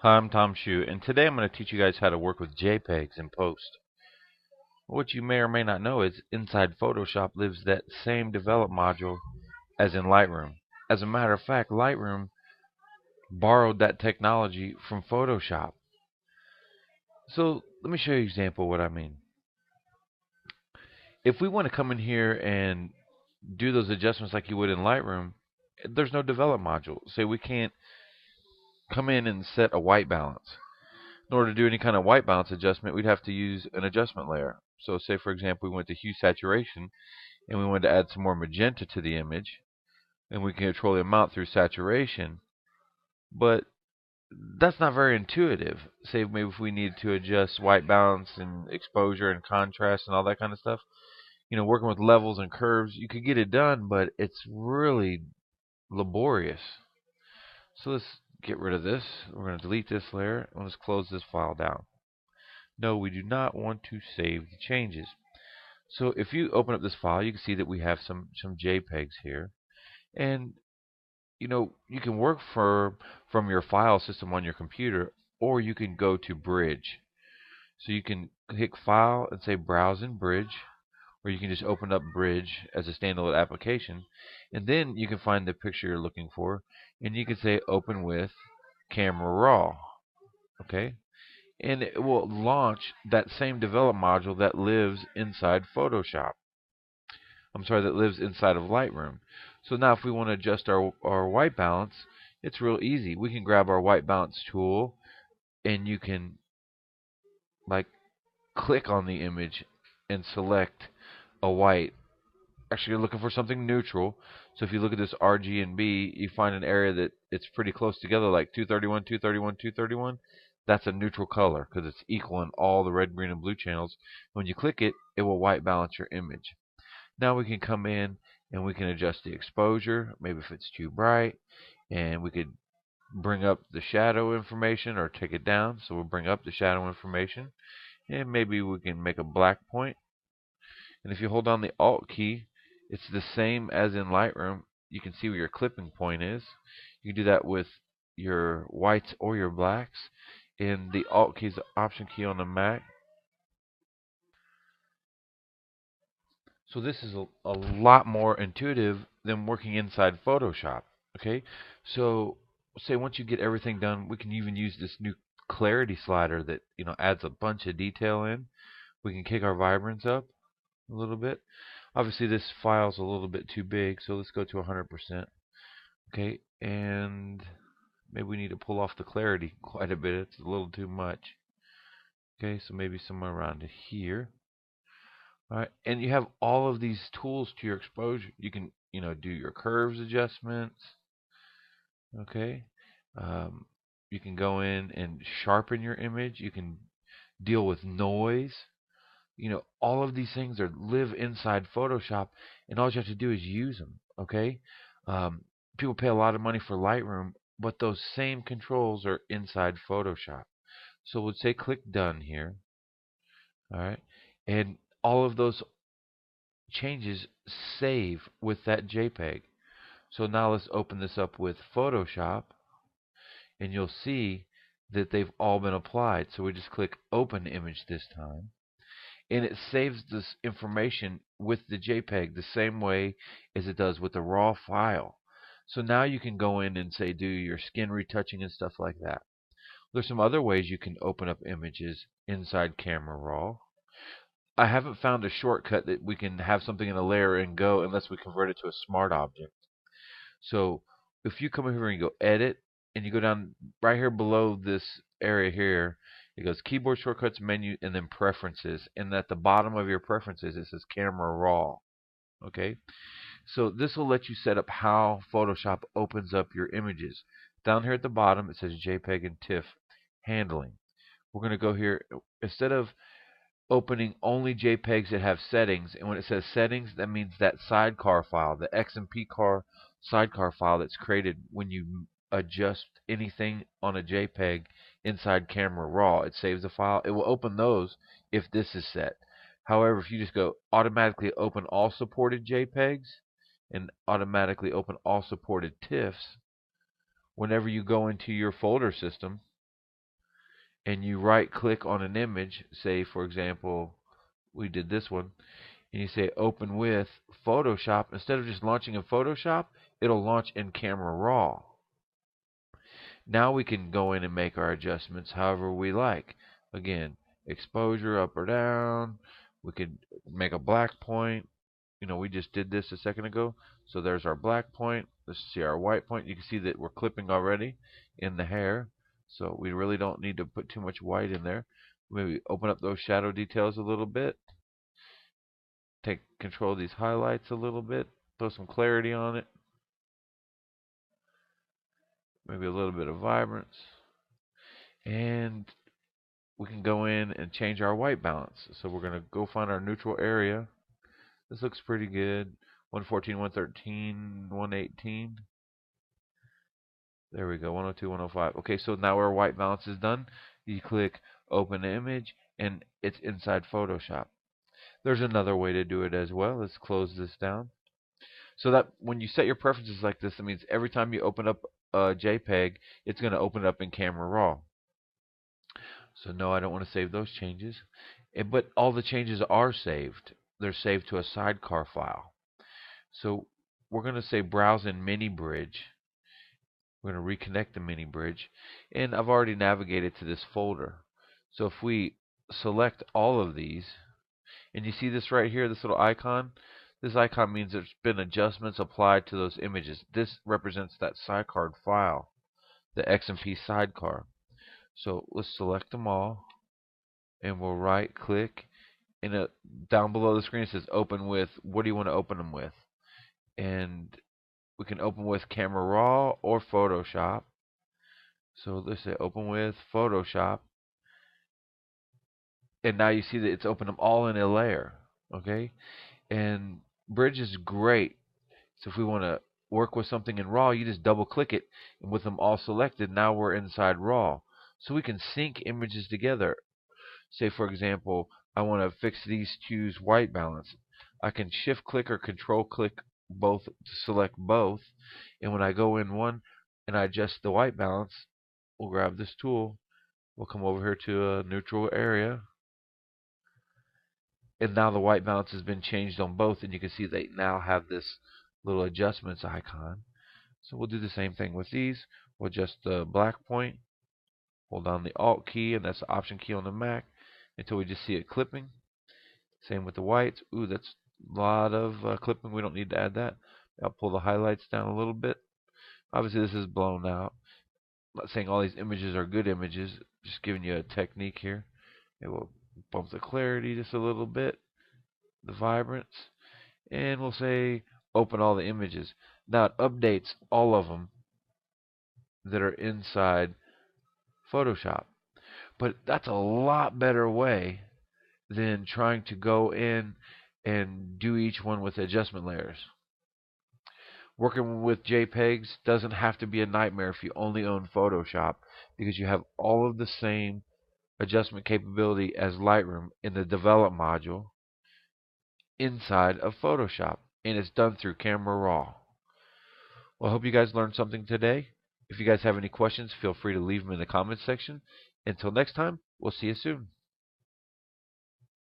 Hi, I'm Tom Shu, and today I'm going to teach you guys how to work with JPEGs in post. What you may or may not know is inside Photoshop lives that same develop module as in Lightroom. As a matter of fact, Lightroom borrowed that technology from Photoshop. So let me show you an example of what I mean. If we want to come in here and do those adjustments like you would in Lightroom, there's no develop module. Say we can't come in and set a white balance. In order to do any kind of white balance adjustment, we'd have to use an adjustment layer. So say, for example, we went to hue saturation and we wanted to add some more magenta to the image, and we can control the amount through saturation, but that's not very intuitive. Say maybe if we need to adjust white balance and exposure and contrast and all that kind of stuff, working with levels and curves, you could get it done, but it's really laborious. So let's get rid of this. We're going to delete this layer and let's close this file down. No, we do not want to save the changes. So if you open up this file, you can see that we have some JPEGs here. And you can work from your file system on your computer, or you can go to Bridge. So you can click File and say Browse in Bridge, or you can just open up Bridge as a standalone application, and then you can find the picture you're looking for, and you can say Open with Camera Raw. Okay? And it will launch that same develop module that lives inside Photoshop. That lives inside of Lightroom. So now if we want to adjust our white balance, it's real easy. We can grab our white balance tool and you can like click on the image and select a white. Actually, you're looking for something neutral. So if you look at this RG and B, you find an area that it's pretty close together, like 231, 231, 231. That's a neutral color because it's equal in all the red, green, and blue channels. When you click it, it will white balance your image. Now we can come in and we can adjust the exposure, maybe if it's too bright, and we could bring up the shadow information or take it down. So we'll bring up the shadow information, and maybe we can make a black point. And if you hold down the Alt key, it's the same as in Lightroom. You can see where your clipping point is. You can do that with your whites or your blacks. And the Alt key is the Option key on the Mac. So this is a lot more intuitive than working inside Photoshop. Okay, so say once you get everything done, we can even use this new clarity slider that adds a bunch of detail in. We can kick our vibrance up a little bit. Obviously this file's a little bit too big, so let's go to 100%. Okay, and maybe we need to pull off the clarity quite a bit. It's a little too much. Okay, so maybe somewhere around here. All right, and you have all of these tools to your exposure. You can, do your curves adjustments. Okay, um, you can go in and sharpen your image. You can deal with noise. All of these things live inside Photoshop, and all you have to do is use them. Okay, people pay a lot of money for Lightroom, but those same controls are inside Photoshop. So we'll say click Done here. All right, and all of those changes save with that JPEG. So now let's open this up with Photoshop, and you'll see that they've all been applied. So we just click Open Image this time, and it saves this information with the JPEG the same way as it does with the raw file. So now you can go in and say do your skin retouching and stuff like that. There's some other ways you can open up images inside Camera Raw. I haven't found a shortcut that we can have something in a layer and go unless we convert it to a smart object. So if you come over here and go Edit, and you go down right here below this area here, it goes Keyboard Shortcuts menu and then Preferences. And at the bottom of your preferences, it says Camera Raw. Okay, so this will let you set up how Photoshop opens up your images. Down here at the bottom, it says JPEG and TIFF handling. We're going to go here. Instead of opening only JPEGs that have settings, and when it says settings, that means that sidecar file, the XMP car sidecar file that's created when you adjust anything on a JPEG inside Camera Raw. It saves the file. It will open those if this is set. However, if you just go automatically open all supported JPEGs and automatically open all supported TIFFs, whenever you go into your folder system, and you right click on an image, say for example, we did this one, and you say open with Photoshop, instead of just launching in Photoshop, it'll launch in Camera Raw. Now we can go in and make our adjustments however we like. Again, exposure up or down. We could make a black point. We just did this a second ago. So there's our black point. Let's see our white point. You can see that we're clipping already in the hair. So we really don't need to put too much white in there. Maybe open up those shadow details a little bit. Take control of these highlights a little bit. Throw some clarity on it. Maybe a little bit of vibrance. And we can go in and change our white balance. So we're going to go find our neutral area. This looks pretty good. 114, 113, 118. There we go, 102, 105. Okay, so now our white balance is done. You click open image and it's inside Photoshop. There's another way to do it as well. Let's close this down. So that when you set your preferences like this, it means every time you open up a JPEG, it's going to open it up in Camera Raw. So no, I don't want to save those changes. But all the changes are saved. They're saved to a sidecar file. So we're going to say browse in mini bridge. We're going to reconnect the mini bridge. And I've already navigated to this folder. So if we select all of these, and you see this right here, this little icon, this icon means there's been adjustments applied to those images. This represents that sidecar file, the XMP sidecar. So let's select them all, and we'll right click, and down below the screen it says open with. What do you want to open them with? And we can open with Camera Raw or Photoshop. So let's say open with Photoshop, and now you see that it's opened them all in a layer. Okay, and Bridge is great. So if we want to work with something in RAW, you just double click it, and with them all selected, now we're inside RAW. So we can sync images together. Say for example, I want to fix these two's white balance. I can shift click or control click both to select both, and when I go in one and I adjust the white balance, we'll grab this tool, we'll come over here to a neutral area, and now the white balance has been changed on both, and you can see they now have this little adjustments icon. So we'll do the same thing with these. We'll adjust the black point, hold down the Alt key, and that's the Option key on the Mac, until we just see it clipping. Same with the whites. Ooh, that's a lot of clipping. We don't need to add that. I'll pull the highlights down a little bit. Obviously, this is blown out. I'm not saying all these images are good images. Just giving you a technique here. It will bump the clarity just a little bit, the vibrance, and we'll say open all the images. Now it updates all of them that are inside Photoshop. But that's a lot better way than trying to go in and do each one with adjustment layers. Working with JPEGs doesn't have to be a nightmare if you only own Photoshop, because you have all of the same adjustment capability as Lightroom in the develop module inside of Photoshop, and it's done through Camera Raw. Well, I hope you guys learned something today. If you guys have any questions, feel free to leave them in the comments section. Until next time, we'll see you soon.